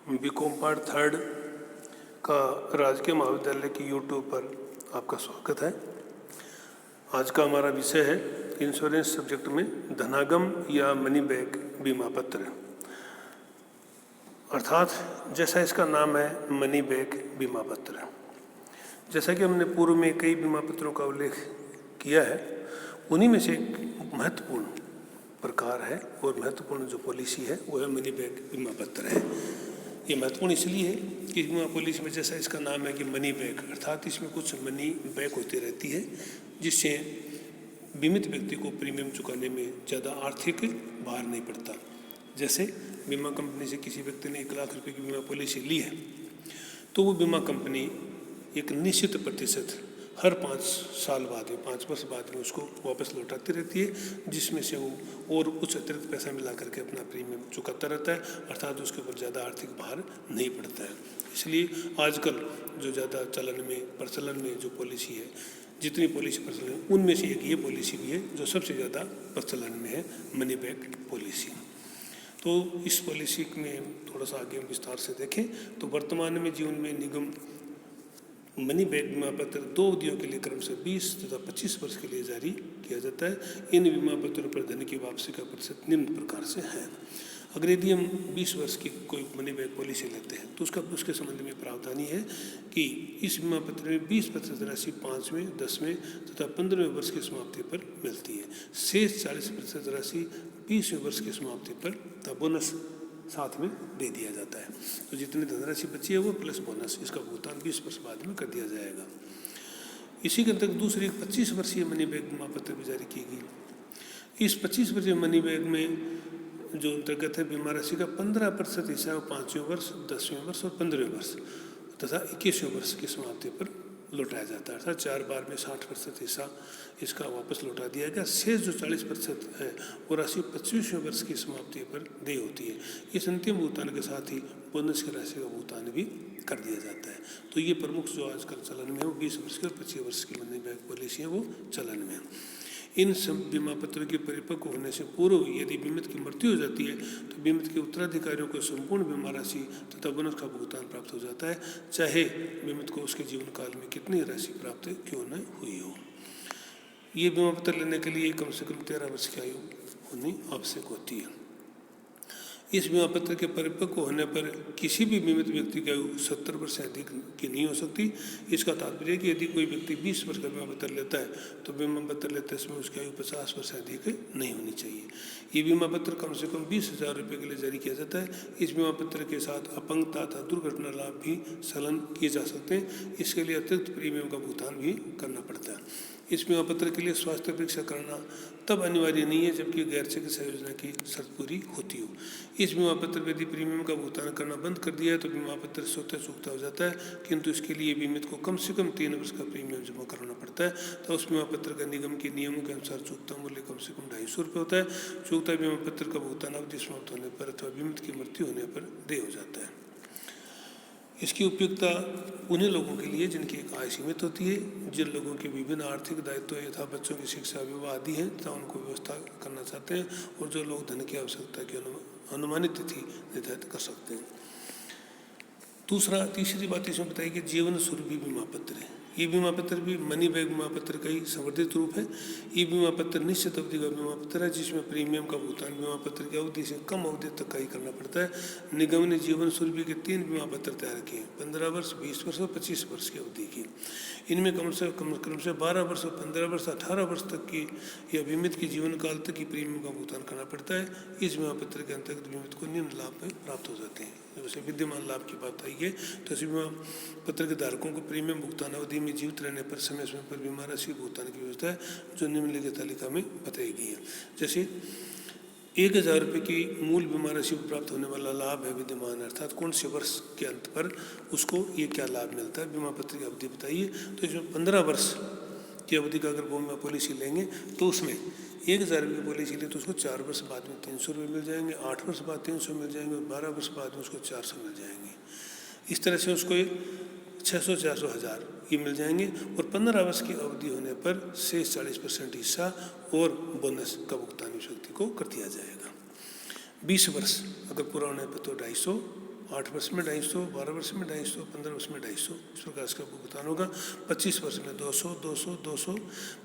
BCom part third का राजकीय महाविद्यालय की यूट्यूब पर आपका स्वागत है। आज का हमारा विषय है इंश्योरेंस सब्जेक्ट में धनागम या मनी बैक बीमा पत्र, अर्थात जैसा इसका नाम है मनी बैक बीमा पत्र। जैसा कि हमने पूर्व में कई बीमा पत्रों का उल्लेख किया है, उन्हीं में से एक महत्वपूर्ण प्रकार है और महत्वपूर्ण जो पॉलिसी है वो है मनी बैक बीमा पत्र है। ये महत्वपूर्ण इसलिए है कि बीमा पॉलिसी में जैसा इसका नाम है कि मनी बैक, अर्थात इसमें कुछ मनी बैक होती रहती है जिससे बीमित व्यक्ति को प्रीमियम चुकाने में ज़्यादा आर्थिक भार नहीं पड़ता। जैसे बीमा कंपनी से किसी व्यक्ति ने 1 लाख रुपए की बीमा पॉलिसी ली है तो वो बीमा कंपनी एक निश्चित प्रतिशत हर 5 साल बाद में, 5 वर्ष बाद में उसको वापस लौटाती रहती है, जिसमें से वो और कुछ अतिरिक्त पैसा मिला करके अपना प्रीमियम चुकाता रहता है, अर्थात उसके ऊपर ज़्यादा आर्थिक भार नहीं पड़ता है। इसलिए आजकल जो ज़्यादा प्रचलन में जो पॉलिसी है, जितनी पॉलिसी प्रचलन है उनमें से एक ये पॉलिसी भी है जो सबसे ज़्यादा प्रचलन में है, मनी बैक पॉलिसी। तो इस पॉलिसी में थोड़ा सा आगे हम विस्तार से देखें तो वर्तमान में जीवन में निगम मनी बैक बीमा पत्र 2 अवधियों के लिए क्रम से 20 तथा 25 वर्ष के लिए जारी किया जाता है। इन बीमा पत्रों पर धन की वापसी का प्रतिशत निम्न प्रकार से है। अगर यदि हम 20 वर्ष की कोई मनी बैक पॉलिसी लेते हैं तो उसके संबंध में प्रावधान है कि इस बीमा पत्र में 20% राशि 5वें, 10वें तथा 15वें वर्ष की समाप्ति पर मिलती है। शेष 40% राशि 20वें वर्ष की समाप्ति पर तथा बोनस साथ में दे दिया जाता है। तो जितनी धनराशि बची है वो प्लस बोनस, इसका भुगतान 20 वर्ष बाद में कर दिया जाएगा। इसी के अंतर्गत दूसरी 25 वर्षीय मनी बैक बीमा पत्र भी जारी की गई। इस 25 वर्षीय मनी बैक में जो अंतर्गत है बीमा राशि का 15% हिस्सा है 5वें वर्ष, 10वें वर्ष और 15वें वर्ष तथा 21वें वर्ष की समाप्ति पर लौटाया जाता है। अर्थात 4 बार में 60% हिस्सा इसका वापस लौटा दिया गया। शेष जो 40% है वो राशि 25वें वर्ष की समाप्ति पर देय होती है। इस अंतिम भुगतान के साथ ही बोनस की राशि का भुगतान भी कर दिया जाता है। तो ये प्रमुख जो आजकल चलन में है वो 20 वर्ष की और 25 वर्ष की मनी बैक पॉलिसी है वो चलन में है। इन सब बीमा पत्रों के परिपक्व होने से पूर्व यदि बीमित की मृत्यु हो जाती है तो बीमित के उत्तराधिकारियों को संपूर्ण बीमा राशि तथा बोनस का भुगतान प्राप्त हो जाता है, चाहे बीमित को उसके जीवन काल में कितनी राशि प्राप्त क्यों न हुई हो। ये बीमा पत्र लेने के लिए कम से कम 13 वर्ष की आयु होनी आवश्यक होती है। इस बीमा पत्र के परिपक्व होने पर किसी भी बीमित व्यक्ति की आयु 70 वर्ष से अधिक की नहीं हो सकती। इसका तात्पर्य है कि यदि कोई व्यक्ति 20 वर्ष का बीमा पत्र लेता है तो बीमा पत्र लेते समय उसकी आयु 50 वर्ष से अधिक नहीं होनी चाहिए। ये बीमा पत्र कम से कम 20,000 रुपये के लिए जारी किया जाता है। इस बीमा पत्र के साथ अपंगता तथा दुर्घटना लाभ भी संलग्न किए जा सकते हैं। इसके लिए अतिरिक्त प्रीमियम का भुगतान भी करना पड़ता है। इस बीमा पत्र के लिए स्वास्थ्य परीक्षा करना तब अनिवार्य नहीं है जबकि गैर चिकित्सा योजना की शर्त पूरी होती हो। इस बीमा पत्र पर यदि प्रीमियम का भुगतान करना बंद कर दिया है तो बीमा पत्र स्वतः चूकता हो जाता है, किंतु इसके लिए बीमित को कम से कम 3 वर्ष का प्रीमियम जमा कराना पड़ता है। तो उस बीमा पत्र का निगम के नियमों के अनुसार चूकता मूल्य कम से कम 250 रुपये होता है। चूकता बीमा पत्र का भुगतान अवधि समाप्त होने पर अथवा बीमित की मृत्यु होने पर देय हो जाता है। इसकी उपयुक्तता उन्हीं लोगों के लिए जिनकी एक आय सीमित होती है, जिन लोगों के विभिन्न आर्थिक दायित्व यथा बच्चों की शिक्षा, विवाह आदि हैं तथा उनको व्यवस्था करना चाहते हैं, और जो लोग धन की आवश्यकता की अनुमानित तिथि निर्धारित कर सकते हैं। तीसरी बात इसमें बताई कि जीवन सुरभि बीमा पत्र है। ये बीमा पत्र भी मनी बैक बीमा पत्र का ही संवर्धित रूप है। ये बीमा पत्र निश्चित अवधि का बीमा पत्र है जिसमें प्रीमियम का भुगतान बीमा पत्र की अवधि से कम अवधि तक का ही करना पड़ता है। निगम ने जीवन सुरभि के 3 बीमा पत्र तैयार किए, 15 वर्ष, 20 वर्ष और 25 वर्ष की अवधि की। इनमें क्रम से 12 वर्ष और 15 वर्ष, 18 वर्ष तक की या बीमित के जीवन काल तक की प्रीमियम का भुगतान करना पड़ता है। इस बीमा पत्र के अंतर्गत बीमित को निम्न लाभ में प्राप्त हो जाते हैं। जैसे विद्यमान लाभ की बात आई है तो इस बीमा पत्र के धारकों को प्रीमियम भुगतान अवधि में जीवित रहने पर समय समय पर बीमा राशि भुगतान की व्यवस्था है जो निम्नलिखित तालिका में बताई गई है। जैसे 1,000 रुपये की मूल बीमा राशि पर प्राप्त होने वाला लाभ है विद्यमान, अर्थात कौन से वर्ष के अंत पर उसको ये क्या लाभ मिलता है, बीमा पत्र की अवधि बताइए। तो इसमें 15 वर्ष की अवधि का अगर बीमा पॉलिसी लेंगे तो उसमें 1,000 रुपये की पॉलिसी ले तो उसको 4 वर्ष बाद में 300 रुपये मिल जाएंगे, 8 वर्ष बाद 300 मिल जाएंगे और 12 वर्ष बाद में उसको 400 मिल जाएंगे। इस तरह से उसको 600, 400, 1000 ये मिल जाएंगे। और 15 वर्ष की अवधि होने पर शेष 40% हिस्सा और बोनस का भुगतान उस व्यक्ति को कर दिया जाएगा। 20 वर्ष अगर पूरा होने पर तो 250, 8 वर्ष में 250, 12 वर्ष में 250, 15 वर्ष में 250, इस प्रकार इसका भुगतान होगा। 25 वर्ष में 200, 200, 200,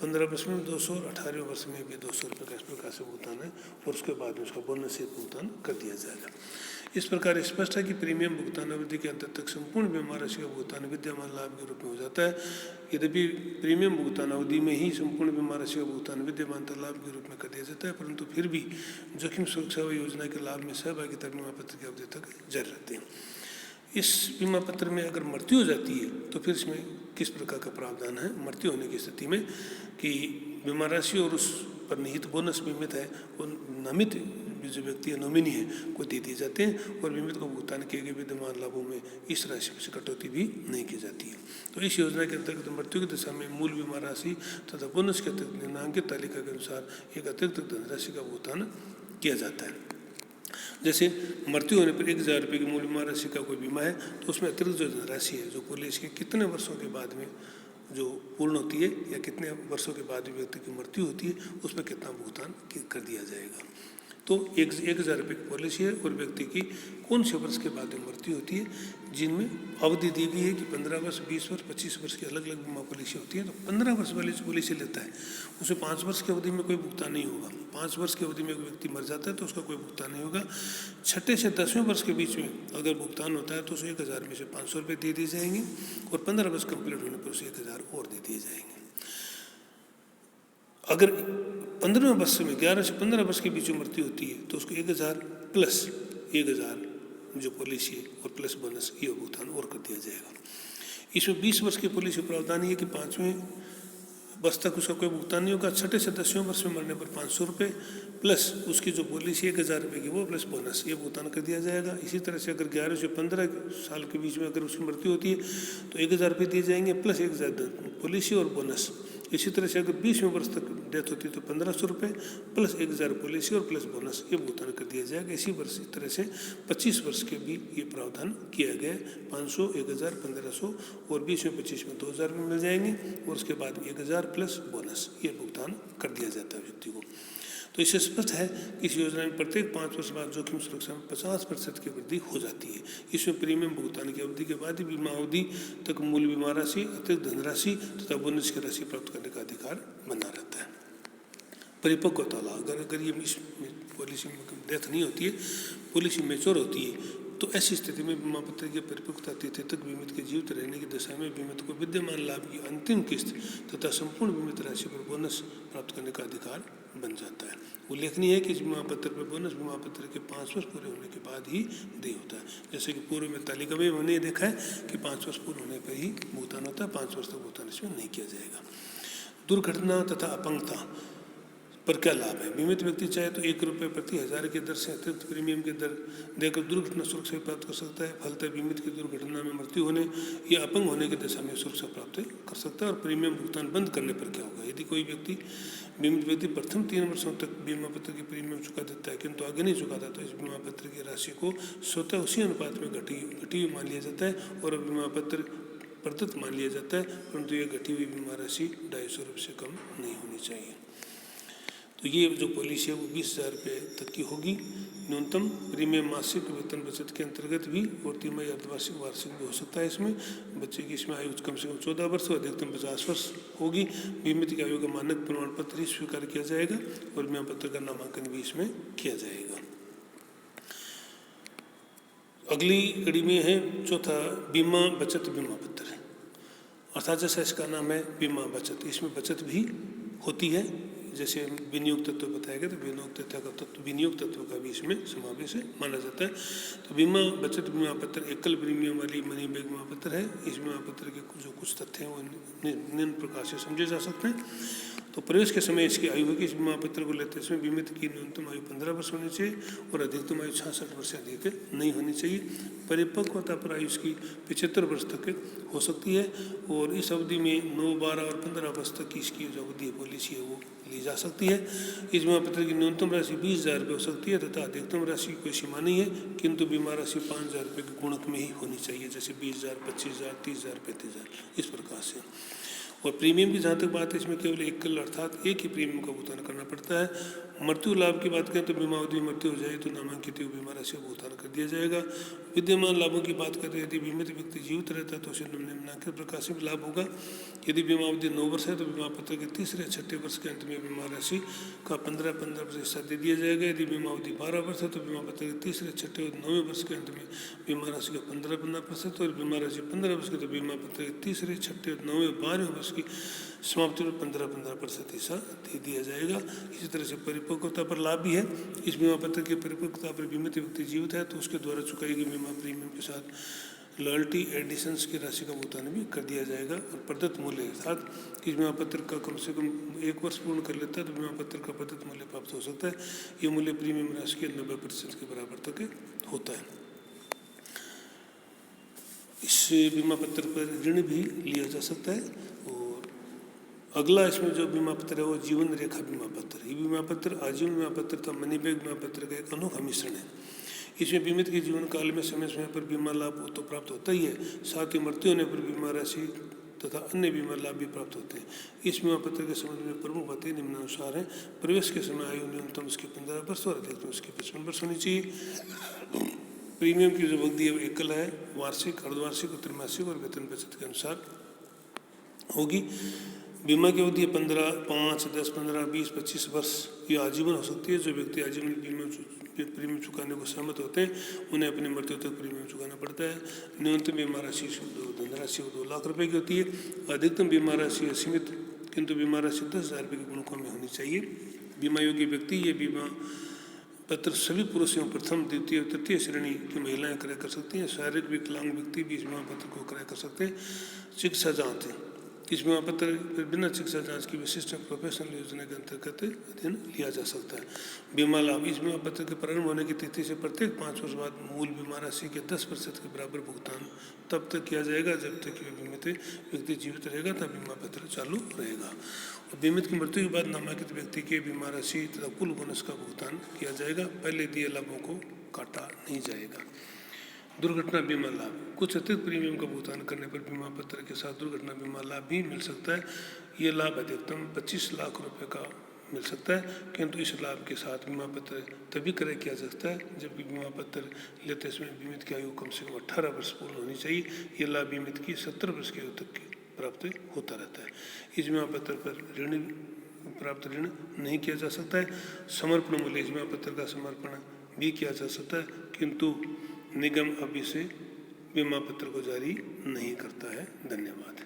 15 वर्ष में 200 और 18वें वर्ष में भी 200 रुपये का इस प्रकार से भुगतान है, और उसके बाद में उसका बोनस से भुगतान कर दिया जाएगा। इस प्रकार स्पष्ट है कि प्रीमियम भुगतान अवधि के अंत तक संपूर्ण बीमा राशि का भुगतान विद्यमान लाभ के रूप में हो जाता है। यद्यपि प्रीमियम भुगतान अवधि में ही संपूर्ण बीमा राशि का भुगतान विद्यमान लाभ के रूप में कर दिया जाता है, परंतु फिर भी जोखिम सुरक्षा योजना के लाभ में सहभागिता बीमा पत्र की अवधि तक जारी रहते हैं। इस बीमा पत्र में अगर मृत्यु हो जाती है तो फिर इसमें किस प्रकार का प्रावधान है? मृत्यु होने की स्थिति में कि बीमा राशि और उस पर निहित बोनस बीमित है वो नामित जो व्यक्ति है, नॉमिनी है, को दे दिए जाते हैं, और बीमित को भुगतान किए गए विद्यमान लाभों में इस राशि से कटौती भी नहीं की जाती है। तो इस योजना के अंतर्गत मृत्यु की दशा में मूल बीमा राशि तथा बोनस के अतिरिक्त निम्नांकित तालिका के अनुसार एक अतिरिक्त धनराशि का भुगतान किया जाता है। जैसे मृत्यु होने पर 1000 रुपये की मूल बीमा राशि का कोई बीमा है तो उसमें अतिरिक्त जो धनराशि है, जो पॉलिसी के कितने वर्षों के बाद में जो पूर्ण होती है या कितने वर्षों के बाद व्यक्ति की मृत्यु होती है, उसमें कितना भुगतान कर दिया जाएगा। तो 1000 रुपये की पॉलिसी है और व्यक्ति की कौन से वर्ष के बाद में मृत्यु होती है, जिनमें अवधि दी गई है कि 15 वर्ष, 20 वर्ष, 25 वर्ष की अलग अलग बीमा पॉलिसी होती है। तो 15 वर्ष वाली जो पॉलिसी लेता है उसमें 5 वर्ष की अवधि में कोई भुगतान नहीं होगा। 5 वर्ष की अवधि में व्यक्ति मर जाता है तो उसका कोई भुगतान नहीं होगा। 6ठे से 10वें वर्ष के बीच में अगर भुगतान होता है तो उसे 1000 में से 500 रुपये दे दिए जाएंगे, और 15 वर्ष कंप्लीट होने पर उसे 1000 और दे दिए जाएंगे। अगर 15वें वर्ष में 11 से 15 वर्ष के बीच में मृत्यु होती है तो उसको 1000 प्लस 1000 जो पॉलिसी है और प्लस बोनस ये भुगतान और कर दिया जाएगा। इसमें 20 वर्ष की पॉलिसी प्रावधान है कि 5वें वर्ष तक उसका कोई भुगतान नहीं होगा। 6ठे से 10वें वर्ष में मरने पर 500 रुपये प्लस उसकी जो पॉलिसी है 1000 रुपये की वो प्लस बोनस ये भुगतान कर दिया जाएगा। इसी तरह से अगर 11 से 15 साल के बीच में अगर उसकी मृत्यु होती है तो 1000 रुपये दिए जाएंगे प्लस 1000 पॉलिसी और बोनस। इसी तरह से अगर 20वें वर्ष तक डेथ होती है तो 1500 रुपये प्लस 1000 पॉलिसी और प्लस बोनस ये भुगतान कर दिया जाएगा। इसी वर्ष इस तरह से 25 वर्ष के भी ये प्रावधान किया गया है। 500, 1000, 1500 और 20वें 25 में 2000 रुपये मिल जाएंगे, और उसके बाद 1000 प्लस बोनस ये भुगतान कर दिया जाता है व्यक्ति को। तो इससे स्पष्ट है कि इस योजना में प्रत्येक 5 वर्ष बाद जोखिम सुरक्षा में 50% की वृद्धि हो जाती है। इसमें प्रीमियम भुगतान की अवधि के बाद ही बीमा अवधि तक मूल बीमा राशि, अतिरिक्त धनराशि तथा बोनस की राशि प्राप्त करने का अधिकार बना रहता है। परिपक्वता लाभ, अगर ये पॉलिसी में डेथ नहीं होती है, पॉलिसी मेच्योर होती है, तो ऐसी स्थिति में बीमा पत्र की परिपक्वता तिथि तक बीमित के जीवित रहने की दशा में बीमित को विद्यमान लाभ की अंतिम किस्त तथा संपूर्ण बीमित राशि पर बोनस प्राप्त करने का अधिकार बन जाता है। उल्लेखनीय है कि इस बीमा पत्र पर बोनस बीमा पत्र के 5 वर्ष पूरे होने के बाद ही देय होता है। जैसे कि पूर्व में तालिका में हमने देखा है कि 5 वर्ष पूरे होने पर ही भुगतान होता है, 5 वर्ष तक भुगतान इसमें नहीं किया जाएगा। दुर्घटना तथा अपंगता पर क्या लाभ है? बीमित व्यक्ति चाहे तो 1 रुपये प्रति 1000 की दर से अतिरिक्त प्रीमियम की दर देकर दुर्घटना सुरक्षा प्राप्त कर सकता है। फलतः बीमित की दुर्घटना में मृत्यु होने या अपंग होने की दशा में सुरक्षा प्राप्त कर सकता है। और प्रीमियम भुगतान बंद करने पर क्या होगा? यदि कोई व्यक्ति बीमित व्यक्ति प्रथम 3 वर्षों तक बीमा पत्र की प्रीमियम चुका देता है किंतु आगे नहीं चुकाता तो इस बीमा पत्र की राशि को स्वतः उसी अनुपात में घटी हुई मान लिया जाता है और बीमा पत्र प्रदत्त मान लिया जाता है, परंतु ये घटी हुई बीमा राशि 250 रुपये से कम नहीं होनी चाहिए। तो ये जो पॉलिसी है वो 20,000 रुपये तक की होगी। न्यूनतम प्रीमियम मासिक वेतन बचत के अंतर्गत भी और तिमाही, अर्धवार्षिक, वार्षिक भी हो सकता है। इसमें बच्चे की इसमें आयु कम से कम 14 वर्ष और अधिकतम 50 वर्ष होगी। बीमित की आयु का मानक प्रमाण पत्र ही स्वीकार किया जाएगा और बीमा पत्र का नामांकन भी इसमें किया जाएगा। अगली कड़ी में है चौथा बीमा बचत बीमा पत्र है, अर्थात जैसा इसका नाम है बीमा बचत, इसमें बचत भी होती है। जैसे विनियोग तत्व बताया गया तो विनियोग तत्व का भी इसमें समावेश माना जाता है। तो बीमा बचत बीमा पत्र एकल प्रीमियम वाली मनी बैग बीमा पत्र है। इस बीमा पत्र के जो कुछ तथ्य हैं वो निम्न प्रकार से समझे जा सकते हैं। तो प्रवेश के समय इसकी आयु है कि इस बीमा पत्र को लेते समय बीमित की न्यूनतम आयु 15 वर्ष होनी चाहिए और अधिकतम आयु 66 वर्ष से अधिक नहीं होनी चाहिए। परिपक्वता पर आयु इसकी 75 वर्ष तक हो सकती है और इस अवधि में 9, 12 और 15 वर्ष तक की इसकी जो अवधि पॉलिसी है वो ली जा सकती है। इस बीमा पत्र की न्यूनतम राशि 20,000 रुपये हो सकती है तथा अधिकतम राशि की कोई सीमा नहीं है, किंतु बीमा राशि 5,000 रुपये के गुणक में ही होनी चाहिए, जैसे 20,000, 25,000, 30,000, 35,000 इस प्रकार से। और प्रीमियम की जहाँ तक बात है, इसमें केवल एकल अर्थात एक ही प्रीमियम का भुगतान करना पड़ता है। मृत्यु लाभ की बात करें तो बीमा अवधि में मृत्यु हो जाए तो नामांकित बीमा राशि का भुगतान कर दिया जाएगा। विद्यमान लाभों की बात करें, यदि बीमित व्यक्ति जीवित रहता है तो उसे निम्नलिखित प्रकार से लाभ होगा। यदि बीमा अवधि 9 वर्ष है तो बीमा पत्र के तीसरे या छठे वर्ष के अंत में बीमा राशि का 15% हिस्सा दे दिया जाएगा। यदि बीमा अवधि 12 वर्ष है तो बीमा पत्र के तीसरे, छठे और 9वें वर्ष के अंत में बीमा राशि का 15% और बीमा राशि 15 वर्ष की तो बीमा पत्र के तीसरे, छठे और 9वें 12वें वर्ष की समाप्ति पर 15% हिस्सा दे दिया जाएगा। इसी तरह से परिपक्वता पर लाभ भी है। इस बीमा पत्र की परिपक्वता पर बीमित व्यक्ति जीवित है तो उसके द्वारा चुकाई गई बीमा प्रीमियम के साथ लॉयल्टी एडिशंस की राशि का भुगतान भी कर दिया जाएगा। और प्रदत्त मूल्य के साथ इस बीमा पत्र का कम से कम 1 वर्ष पूर्ण कर लेता है तो बीमा पत्र का प्रदत्त मूल्य प्राप्त हो सकता है। ये मूल्य प्रीमियम राशि के 90% के बराबर तक होता है। इस बीमा पत्र पर ऋण भी लिया जा सकता है। और अगला इसमें जो बीमा पत्र है वो जीवन रेखा बीमा पत्र। ये बीमा पत्र आजीवन बीमा पत्र तथा मनी बैग बीमा पत्र का एक अनोखा मिश्रण है। इसमें बीमित के जीवन काल में समय समय पर बीमा लाभ तो प्राप्त होता ही है, साथ ही मृत्यु होने पर बीमा राशि तथा अन्य बीमा लाभ भी प्राप्त होते हैं। इस बीमा पत्र के संबंध में प्रमुख बातें निम्नानुसार हैं। प्रवेश के समय आयु न्यूनतम उसकी 15 वर्ष और अधिकतम उसकी 55 वर्ष होनी चाहिए। प्रीमियम की जो अवधि है वो एकल है, वार्षिक, अर्धवार्षिक और त्रैमासिक और वेतन बचत के अनुसार होगी। बीमा की अवधि 15, 5, 10, 15, 20, 25 वर्ष ये आजीवन हो सकती है। जो व्यक्ति आजीवन प्रीमियम चुकाने को सहमत होते हैं उन्हें अपनी मृत्यु तक प्रीमियम चुकाना पड़ता है। न्यूनतम बीमा राशि धनराशि 2 लाख रुपए की होती है। अधिकतम बीमा राशि असीमित, किंतु बीमा राशि 10,000 रुपये के गुणकों में होनी चाहिए। बीमा योग्य व्यक्ति ये बीमा पत्र सभी पुरुष एवं प्रथम, द्वितीय और तृतीय श्रेणी की महिलाएं क्रय कर सकती हैं। शारीरिक विकलांग व्यक्ति भी इस बीमा पत्र को क्रय कर सकते हैं। चिकित्सा जाँच है, इस बीमा पत्र बिना चिकित्सा जांच की विशिष्ट प्रोफेशनल योजना के अंतर्गत अध्ययन लिया जा सकता है। बीमा लाभ, इस बीमा पत्र के प्रारंभ होने की तिथि से प्रत्येक 5 वर्ष बाद मूल बीमा राशि के 10% के बराबर भुगतान तब तक किया जाएगा जब तक कि बीमित व्यक्ति जीवित रहेगा, तब बीमा पत्र चालू रहेगा। और बीमित की मृत्यु के बाद नामांकित व्यक्ति के बीमा राशि तथा कुल बोनस का भुगतान किया जाएगा। पहले दिए लाभों को काटा नहीं जाएगा। दुर्घटना बीमा लाभ, कुछ अतिरिक्त प्रीमियम का भुगतान करने पर बीमा पत्र के साथ दुर्घटना बीमा लाभ भी मिल सकता है। ये लाभ अधिकतम 25 लाख रुपए का मिल सकता है, किंतु इस लाभ के साथ बीमा पत्र तभी क्रय किया जा सकता है जबकि बीमा पत्र लेते समय बीमित की आयु कम से कम 18 वर्ष पूर्ण होनी चाहिए। ये लाभ बीमित की 70 वर्ष की आयु तक की प्राप्त होता रहता है। इस बीमा पत्र पर ऋण नहीं किया जा सकता है। समर्पण मूल्य, इस बीमा पत्र का समर्पण भी किया जा सकता है, किंतु निगम अभी से बीमा पत्र को जारी नहीं करता है। धन्यवाद।